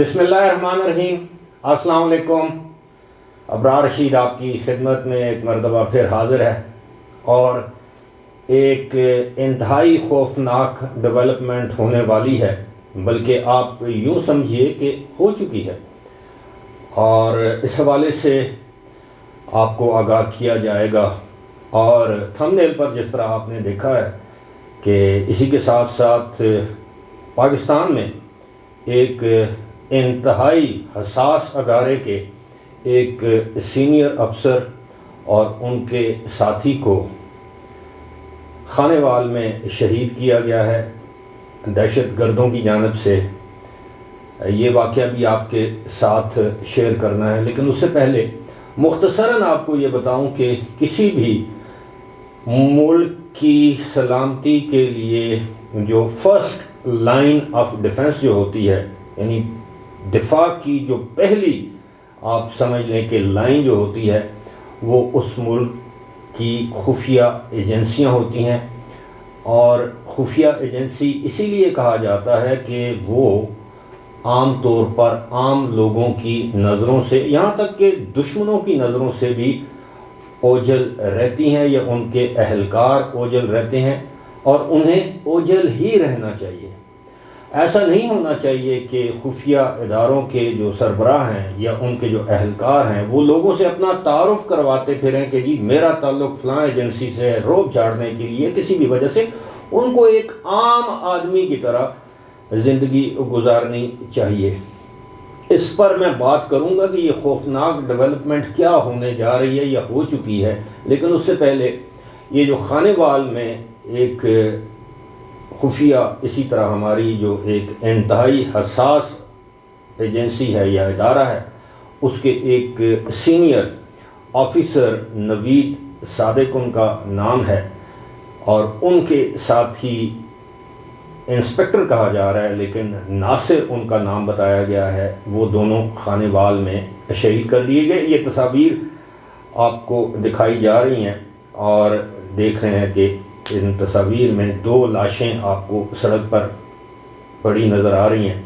بسم اللہ الرحمن الرحیم۔ السلام علیکم۔ ابرار رشید آپ کی خدمت میں ایک مرتبہ پھر حاضر ہے اور ایک انتہائی خوفناک ڈیولپمنٹ ہونے والی ہے، بلکہ آپ یوں سمجھیے کہ ہو چکی ہے، اور اس حوالے سے آپ کو آگاہ کیا جائے گا۔ اور تھمبنیل پر جس طرح آپ نے دیکھا ہے کہ اسی کے ساتھ ساتھ پاکستان میں ایک انتہائی حساس ادارے کے ایک سینئر افسر اور ان کے ساتھی کو خانیوال میں شہید کیا گیا ہے دہشت گردوں کی جانب سے۔ یہ واقعہ بھی آپ کے ساتھ شیئر کرنا ہے، لیکن اس سے پہلے مختصراً آپ کو یہ بتاؤں کہ کسی بھی ملک کی سلامتی کے لیے جو فرسٹ لائن آف ڈیفنس جو ہوتی ہے، یعنی دفاع کی جو پہلی آپ سمجھ لیں کہ لائن جو ہوتی ہے، وہ اس ملک کی خفیہ ایجنسیاں ہوتی ہیں۔ اور خفیہ ایجنسی اسی لیے کہا جاتا ہے کہ وہ عام طور پر عام لوگوں کی نظروں سے، یہاں تک کہ دشمنوں کی نظروں سے بھی اوجھل رہتی ہیں، یا ان کے اہلکار اوجھل رہتے ہیں، اور انہیں اوجھل ہی رہنا چاہیے۔ ایسا نہیں ہونا چاہیے کہ خفیہ اداروں کے جو سربراہ ہیں یا ان کے جو اہلکار ہیں وہ لوگوں سے اپنا تعارف کرواتے پھریں کہ جی میرا تعلق فلاں ایجنسی سے ہے، روب جھاڑنے کے لیے کسی بھی وجہ سے ان کو ایک عام آدمی کی طرح زندگی گزارنی چاہیے۔ اس پر میں بات کروں گا کہ یہ خوفناک ڈیولپمنٹ کیا ہونے جا رہی ہے یا ہو چکی ہے، لیکن اس سے پہلے یہ جو خانیوال میں ایک خفیہ، اسی طرح ہماری جو ایک انتہائی حساس ایجنسی ہے یا ادارہ ہے، اس کے ایک سینئر آفیسر نوید صادق ان کا نام ہے، اور ان کے ساتھی انسپکٹر کہا جا رہا ہے لیکن ناصر ان کا نام بتایا گیا ہے، وہ دونوں خانیوال میں شہید کر دیے گئے۔ یہ تصاویر آپ کو دکھائی جا رہی ہیں اور دیکھ رہے ہیں کہ ان تصاویر میں دو لاشیں آپ کو سڑک پر پڑی نظر آ رہی ہیں،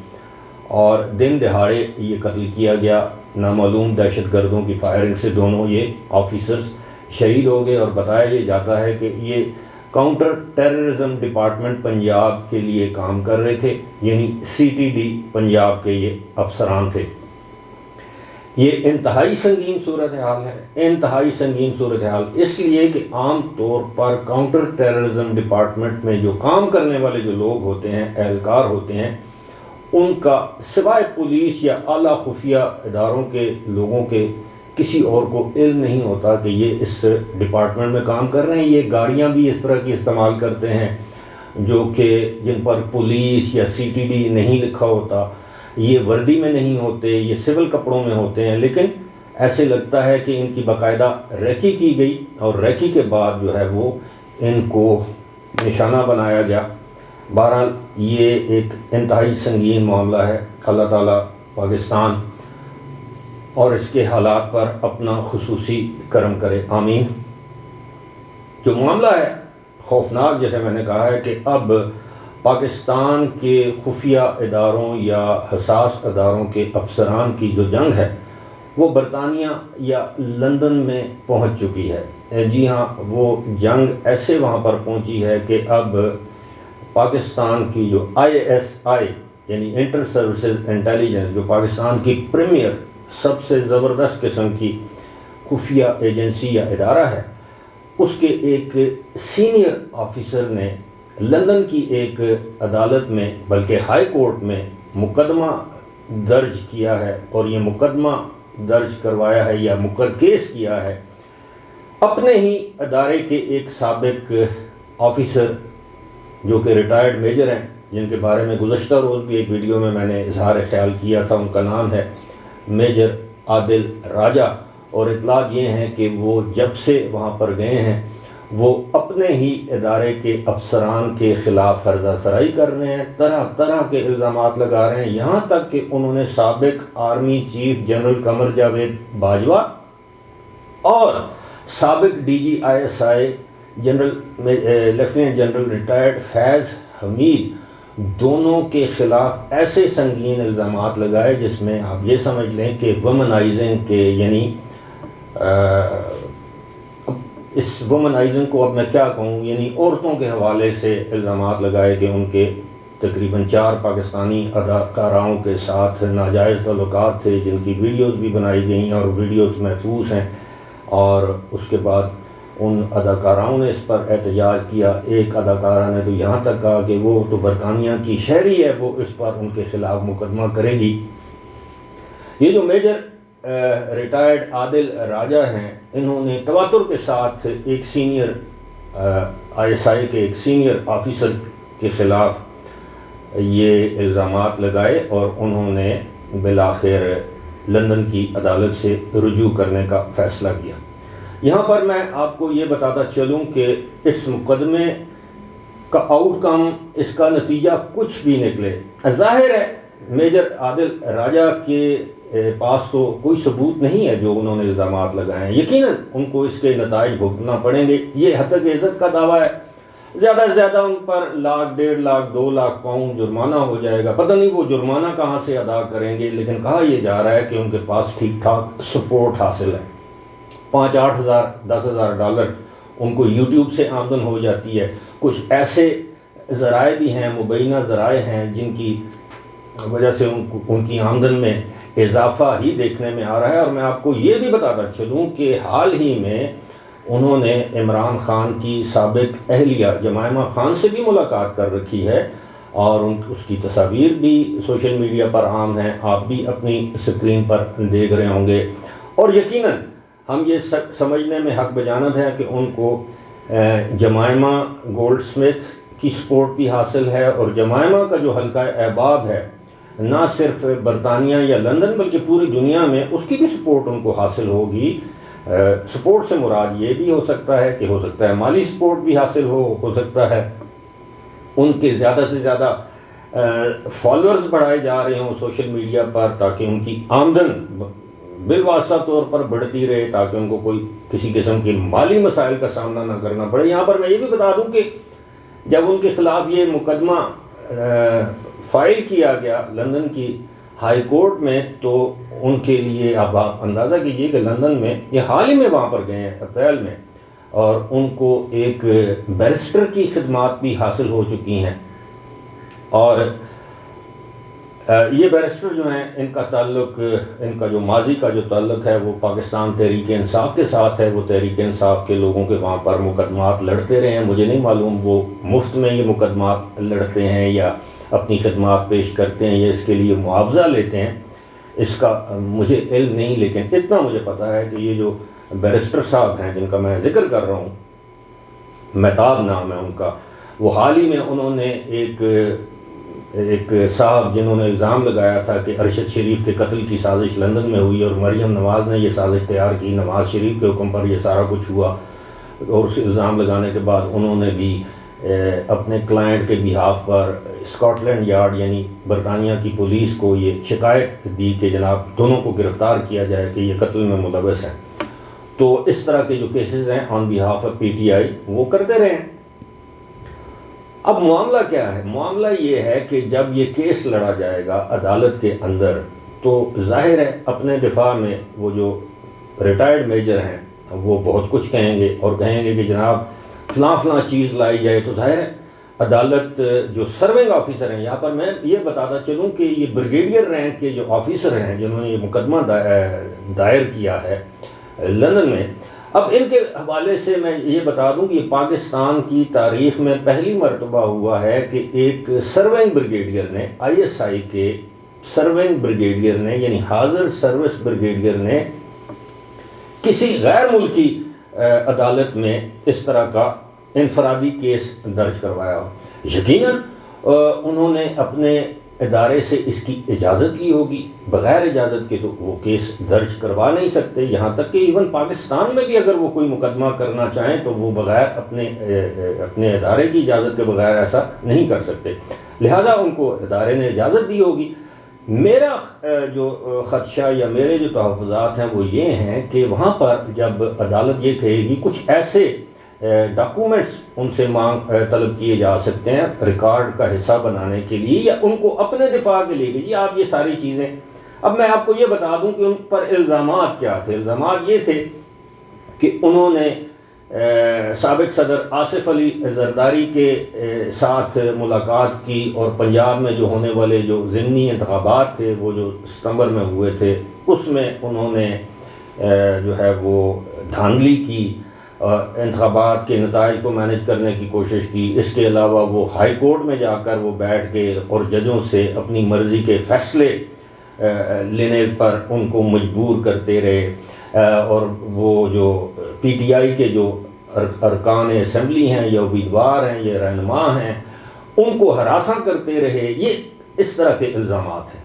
اور دن دہاڑے یہ قتل کیا گیا نامعلوم دہشت گردوں کی فائرنگ سے۔ دونوں یہ آفیسرز شہید ہو گئے، اور بتایا یہ جاتا ہے کہ یہ کاؤنٹر ٹیررزم ڈپارٹمنٹ پنجاب کے لیے کام کر رہے تھے، یعنی CTD پنجاب کے یہ افسران تھے۔ یہ انتہائی سنگین صورتحال ہے، انتہائی سنگین صورتحال اس لیے کہ عام طور پر کاؤنٹر ٹیررزم ڈپارٹمنٹ میں جو کام کرنے والے جو لوگ ہوتے ہیں، اہلکار ہوتے ہیں، ان کا سوائے پولیس یا اعلیٰ خفیہ اداروں کے لوگوں کے کسی اور کو علم نہیں ہوتا کہ یہ اس ڈپارٹمنٹ میں کام کر رہے ہیں۔ یہ گاڑیاں بھی اس طرح کی استعمال کرتے ہیں جو کہ جن پر پولیس یا CTD نہیں لکھا ہوتا، یہ وردی میں نہیں ہوتے، یہ سول کپڑوں میں ہوتے ہیں، لیکن ایسے لگتا ہے کہ ان کی باقاعدہ ریکی کی گئی، اور ریکی کے بعد جو ہے وہ ان کو نشانہ بنایا گیا۔ بہرحال یہ ایک انتہائی سنگین معاملہ ہے۔ اللہ تعالیٰ پاکستان اور اس کے حالات پر اپنا خصوصی کرم کرے، آمین۔ جو معاملہ ہے خوفناک، جیسے میں نے کہا ہے کہ اب پاکستان کے خفیہ اداروں یا حساس اداروں کے افسران کی جو جنگ ہے وہ برطانیہ یا لندن میں پہنچ چکی ہے۔ جی ہاں، وہ جنگ ایسے وہاں پر پہنچی ہے کہ اب پاکستان کی جو ISI یعنی انٹر سروسز انٹیلیجنس، جو پاکستان کی پریمیئر سب سے زبردست قسم کی خفیہ ایجنسی یا ادارہ ہے، اس کے ایک سینئر آفیسر نے لندن کی ایک عدالت میں، بلکہ ہائی کورٹ میں مقدمہ درج کیا ہے، اور یہ مقدمہ درج کروایا ہے یا کیس کیا ہے اپنے ہی ادارے کے ایک سابق آفیسر جو کہ ریٹائرڈ میجر ہیں، جن کے بارے میں گزشتہ روز بھی ایک ویڈیو میں نے اظہار خیال کیا تھا۔ ان کا نام ہے میجر عادل راجہ، اور اطلاع یہ ہیں کہ وہ جب سے وہاں پر گئے ہیں وہ اپنے ہی ادارے کے افسران کے خلاف ہرزہ سرائی کر رہے ہیں، طرح طرح کے الزامات لگا رہے ہیں، یہاں تک کہ انہوں نے سابق army chief general Qamar Javed Bajwa اور سابق DG ISI general lieutenant general retired Faiz Hameed دونوں کے خلاف ایسے سنگین الزامات لگائے جس میں آپ یہ سمجھ لیں کہ وومنائزنگ کے، یعنی اس وومنائزنگ کو اب میں کیا کہوں، یعنی عورتوں کے حوالے سے الزامات لگائے کہ ان کے تقریباً 4 پاکستانی اداکاراؤں کے ساتھ ناجائز تعلقات تھے، جن کی ویڈیوز بھی بنائی گئیں اور ویڈیوز محفوظ ہیں، اور اس کے بعد ان اداکاراؤں نے اس پر احتجاج کیا۔ ایک اداکارہ نے تو یہاں تک کہا کہ وہ تو برطانیہ کی شہری ہے، وہ اس پر ان کے خلاف مقدمہ کرے گی۔ یہ جو میجر ریٹائرڈ عادل راجہ ہیں، انہوں نے تواتر کے ساتھ ایک سینئر ISI کے ایک سینئر آفیسر کے خلاف یہ الزامات لگائے اور انہوں نے بالآخر لندن کی عدالت سے رجوع کرنے کا فیصلہ کیا۔ یہاں پر میں آپ کو یہ بتاتا چلوں کہ اس مقدمے کا آؤٹ کم، اس کا نتیجہ کچھ بھی نکلے، ظاہر ہے میجر عادل راجہ کے پاس تو کوئی ثبوت نہیں ہے جو انہوں نے الزامات لگائے ہیں، یقیناً ان کو اس کے نتائج بھگتنا پڑیں گے۔ یہ حتیٰ عزت کا دعویٰ ہے، زیادہ سے زیادہ ان پر 1 لاکھ 1.5 لاکھ 2 لاکھ پاؤنڈ جرمانہ ہو جائے گا، پتہ نہیں وہ جرمانہ کہاں سے ادا کریں گے، لیکن کہا یہ جا رہا ہے کہ ان کے پاس ٹھیک ٹھاک سپورٹ حاصل ہے۔ 5-8 ہزار 10 ہزار ڈالر ان کو یوٹیوب سے آمدن ہو جاتی ہے۔ کچھ ایسے ذرائع بھی ہیں، مبینہ ذرائع ہیں، جن کی وجہ سے ان کی آمدن میں اضافہ ہی دیکھنے میں آ رہا ہے۔ اور میں آپ کو یہ بھی بتاتا چلوں کہ حال ہی میں انہوں نے عمران خان کی سابق اہلیہ جمائمہ خان سے بھی ملاقات کر رکھی ہے، اور اس کی تصاویر بھی سوشل میڈیا پر عام ہیں، آپ بھی اپنی سکرین پر دیکھ رہے ہوں گے۔ اور یقیناً ہم یہ سمجھنے میں حق بجانب ہے کہ ان کو جمائمہ گولڈ سمتھ کی سپورٹ بھی حاصل ہے، اور جمائمہ کا جو حلقہ احباب ہے نہ صرف برطانیہ یا لندن بلکہ پوری دنیا میں اس کی بھی سپورٹ ان کو حاصل ہوگی۔ سپورٹ سے مراد یہ بھی ہو سکتا ہے مالی سپورٹ بھی حاصل ہو سکتا ہے ان کے زیادہ سے زیادہ فالورز بڑھائے جا رہے ہوں سوشل میڈیا پر، تاکہ ان کی آمدن بالواسطہ طور پر بڑھتی رہے، تاکہ ان کو کوئی کسی قسم کے مالی مسائل کا سامنا نہ کرنا پڑے۔ یہاں پر میں یہ بھی بتا دوں کہ جب ان کے خلاف یہ مقدمہ فائل کیا گیا لندن کی ہائی کورٹ میں، تو ان کے لیے اب آپ اندازہ کیجئے کہ لندن میں یہ حال ہی میں وہاں پر گئے ہیں اپریل میں، اور ان کو ایک بیرسٹر کی خدمات بھی حاصل ہو چکی ہیں، اور یہ بیرسٹر جو ہیں ان کا تعلق، ان کا جو ماضی کا جو تعلق ہے وہ پاکستان تحریک انصاف کے ساتھ ہے۔ وہ تحریک انصاف کے لوگوں کے وہاں پر مقدمات لڑتے رہے ہیں، مجھے نہیں معلوم وہ مفت میں یہ مقدمات لڑتے ہیں یا اپنی خدمات پیش کرتے ہیں یا اس کے لیے معاوضہ لیتے ہیں، اس کا مجھے علم نہیں، لیکن اتنا مجھے پتہ ہے کہ یہ جو بیرسٹر صاحب ہیں جن کا میں ذکر کر رہا ہوں، مہتاب نام ہے ان کا، وہ حال ہی میں انہوں نے ایک صاحب جنہوں نے الزام لگایا تھا کہ ارشد شریف کے قتل کی سازش لندن میں ہوئی اور مریم نواز نے یہ سازش تیار کی، نواز شریف کے حکم پر یہ سارا کچھ ہوا، اور اس الزام لگانے کے بعد انہوں نے بھی اپنے کلائنٹ کے بیہاف پر اسکاٹ لینڈ یارڈ یعنی برطانیہ کی پولیس کو یہ شکایت دی کہ جناب دونوں کو گرفتار کیا جائے کہ یہ قتل میں ملوث ہیں۔ تو اس طرح کے جو کیسز ہیں آن بیہاف آف PTI وہ کرتے رہے ہیں۔ اب معاملہ کیا ہے؟ معاملہ یہ ہے کہ جب یہ کیس لڑا جائے گا عدالت کے اندر، تو ظاہر ہے اپنے دفاع میں وہ جو ریٹائرڈ میجر ہیں وہ بہت کچھ کہیں گے، اور کہیں گے کہ جناب فلاں فلاں چیز لائی جائے۔ تو ظاہر ہے عدالت جو سرونگ آفیسر ہیں، یہاں پر میں یہ بتاتا چلوں کہ یہ بریگیڈیئر رینک کے جو آفیسر ہیں جنہوں نے یہ مقدمہ دائر کیا ہے لندن میں، اب ان کے حوالے سے میں یہ بتا دوں کہ یہ پاکستان کی تاریخ میں پہلی مرتبہ ہوا ہے کہ ایک سرونگ بریگیڈیئر نے، ISI کے سرونگ بریگیڈیئر نے، یعنی حاضر سروس بریگیڈیئر نے کسی غیر ملکی عدالت میں اس طرح کا انفرادی کیس درج کروایا ہو۔ یقیناً انہوں نے اپنے ادارے سے اس کی اجازت لی ہوگی، بغیر اجازت کے تو وہ کیس درج کروا نہیں سکتے، یہاں تک کہ ایون پاکستان میں بھی اگر وہ کوئی مقدمہ کرنا چاہیں تو وہ بغیر اپنے ادارے کی اجازت کے بغیر ایسا نہیں کر سکتے، لہذا ان کو ادارے نے اجازت دی ہوگی۔ میرا جو خدشہ یا میرے جو تحفظات ہیں وہ یہ ہیں کہ وہاں پر جب عدالت یہ کہے گی کچھ ایسے ڈاکومنٹس ان سے طلب کیے جا سکتے ہیں ریکارڈ کا حصہ بنانے کے لیے یا ان کو اپنے دفاع کے لیے کہ آپ یہ ساری چیزیں. اب میں آپ کو یہ بتا دوں کہ ان پر الزامات کیا تھے. الزامات یہ تھے کہ انہوں نے سابق صدر آصف علی زرداری کے ساتھ ملاقات کی اور پنجاب میں جو ہونے والے جو ضمنی انتخابات تھے وہ جو ستمبر میں ہوئے تھے اس میں انہوں نے جو ہے وہ دھاندلی کی، انتخابات کے نتائج کو مینج کرنے کی کوشش کی. اس کے علاوہ وہ ہائی کورٹ میں جا کر وہ بیٹھ کے اور ججوں سے اپنی مرضی کے فیصلے لینے پر ان کو مجبور کرتے رہے، اور وہ جو پی ٹی آئی کے جو ارکان اسمبلی ہیں یا امیدوار ہیں یا رہنما ہیں ان کو ہراساں کرتے رہے. یہ اس طرح کے الزامات ہیں.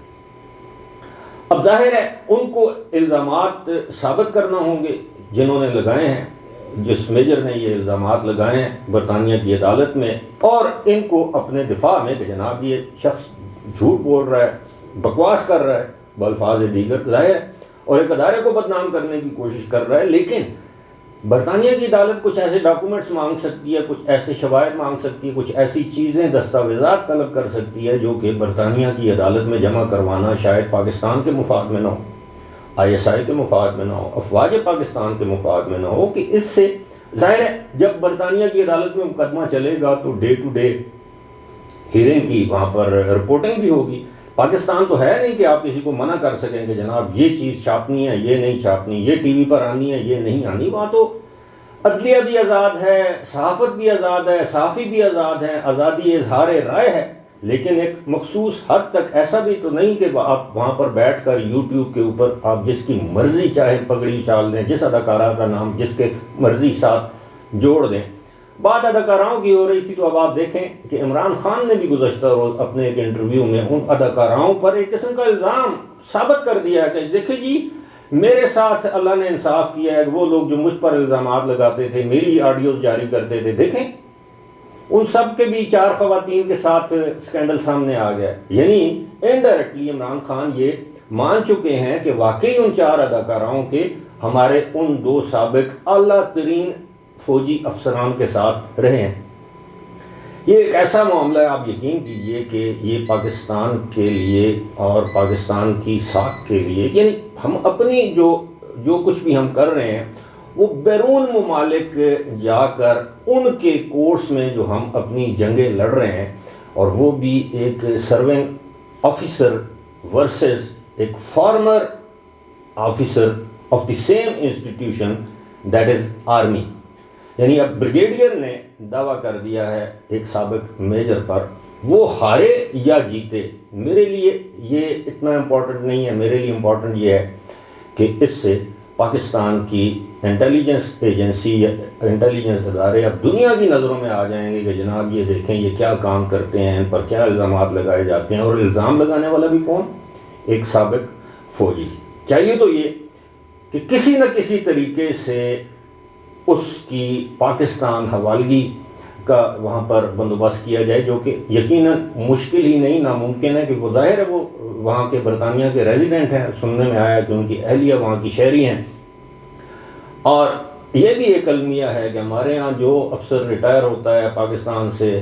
اب ظاہر ہے ان کو الزامات ثابت کرنا ہوں گے جنہوں نے لگائے ہیں، جس میجر نے یہ الزامات لگائے ہیں برطانیہ کی عدالت میں، اور ان کو اپنے دفاع میں کہ جناب یہ شخص جھوٹ بول رہا ہے، بکواس کر رہا ہے بالفاظ دیگر ظاہر ہے، اور ایک ادارے کو بدنام کرنے کی کوشش کر رہا ہے. لیکن برطانیہ کی عدالت کچھ ایسے ڈاکومنٹس مانگ سکتی ہے، کچھ ایسے شواہد مانگ سکتی ہے، کچھ ایسی چیزیں دستاویزات طلب کر سکتی ہے جو کہ برطانیہ کی عدالت میں جمع کروانا شاید پاکستان کے مفاد میں نہ ہو، آئی ایس آئی کے مفاد میں نہ ہو، افواج پاکستان کے مفاد میں نہ ہو. کہ اس سے ظاہر ہے جب برطانیہ کی عدالت میں مقدمہ چلے گا تو ڈے ٹو ڈے ہیرنگ کی وہاں پر رپورٹنگ بھی ہوگی. پاکستان تو ہے نہیں کہ آپ کسی کو منع کر سکیں کہ جناب یہ چیز چھاپنی ہے، یہ نہیں چھاپنی، یہ ٹی وی پر آنی ہے، یہ نہیں آنی. وہاں تو عدلیہ بھی آزاد ہے، صحافت بھی آزاد ہے، صحافی بھی آزاد ہیں، آزادی اظہار رائے ہے. لیکن ایک مخصوص حد تک ایسا بھی تو نہیں کہ آپ وہاں پر بیٹھ کر یوٹیوب کے اوپر آپ جس کی مرضی چاہے پگڑی چال دیں، جس اداکارہ کا نام جس کے مرضی ساتھ جوڑ دیں. بات اداکاراؤں کی ہو رہی تھی تو اب آپ دیکھیں کہ عمران خان نے بھی گزشتہ روز اپنے ایک انٹرویو میں ان اداکاراؤں پر ایک قسم کا الزام ثابت کر دیا ہے کہ دیکھیں جی میرے ساتھ اللہ نے انصاف کیا ہے. وہ لوگ جو مجھ پر الزامات لگاتے تھے، میری آڈیوز جاری کرتے تھے، دیکھیں ان سب کے بھی 4 خواتین کے ساتھ سکینڈل سامنے آ گیا. یعنی انڈائریکٹلی عمران خان یہ مان چکے ہیں کہ واقعی ان 4 اداکاراؤں کے ہمارے ان 2 سابق اعلیٰ ترین فوجی افسران کے ساتھ رہے ہیں. یہ ایک ایسا معاملہ ہے، آپ یقین کیجئے کہ یہ پاکستان کے لیے اور پاکستان کی ساکھ کے لیے، یعنی ہم اپنی جو کچھ بھی ہم کر رہے ہیں وہ بیرون ممالک جا کر ان کے کورس میں جو ہم اپنی جنگیں لڑ رہے ہیں، اور وہ بھی ایک سرونگ آفیسر ورسز ایک former officer of the same institution that is army. یعنی اب بریگیڈیئر نے دعویٰ کر دیا ہے ایک سابق میجر پر، وہ ہارے یا جیتے میرے لیے یہ اتنا امپورٹنٹ نہیں ہے. میرے لیے امپورٹنٹ یہ ہے کہ اس سے پاکستان کی انٹیلیجنس ایجنسی یا انٹیلیجنس ادارے اب دنیا کی نظروں میں آ جائیں گے کہ جناب یہ دیکھیں یہ کیا کام کرتے ہیں، ان پر کیا الزامات لگائے جاتے ہیں. اور الزام لگانے والا بھی کون؟ ایک سابق فوجی. چاہیے تو یہ کہ کسی نہ کسی طریقے سے اس کی پاکستان حوالگی کا وہاں پر بندوبست کیا جائے، جو کہ یقیناً مشکل ہی نہیں ناممکن ہے کہ وہ ظاہر ہے وہ وہاں کے برطانیہ کے ریزیڈنٹ ہیں. سننے میں آیا کہ ان کی اہلیہ وہاں کی شہری ہیں. اور یہ بھی ایک المیہ ہے کہ ہمارے ہاں جو افسر ریٹائر ہوتا ہے پاکستان سے،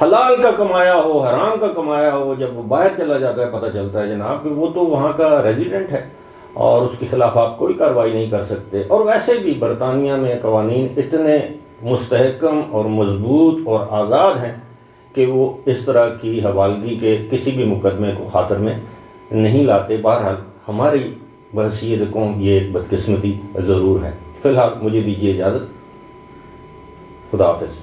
حلال کا کمایا ہو حرام کا کمایا ہو، جب وہ باہر چلا جاتا ہے پتہ چلتا ہے جناب کہ وہ تو وہاں کا ریزیڈنٹ ہے اور اس کے خلاف آپ کوئی کارروائی نہیں کر سکتے. اور ویسے بھی برطانیہ میں قوانین اتنے مستحکم اور مضبوط اور آزاد ہیں کہ وہ اس طرح کی حوالگی کے کسی بھی مقدمے کو خاطر میں نہیں لاتے. بہرحال ہماری بحیثیت قوم یہ ایک بدقسمتی ضرور ہے. فی الحال مجھے دیجیے اجازت. خدا حافظ.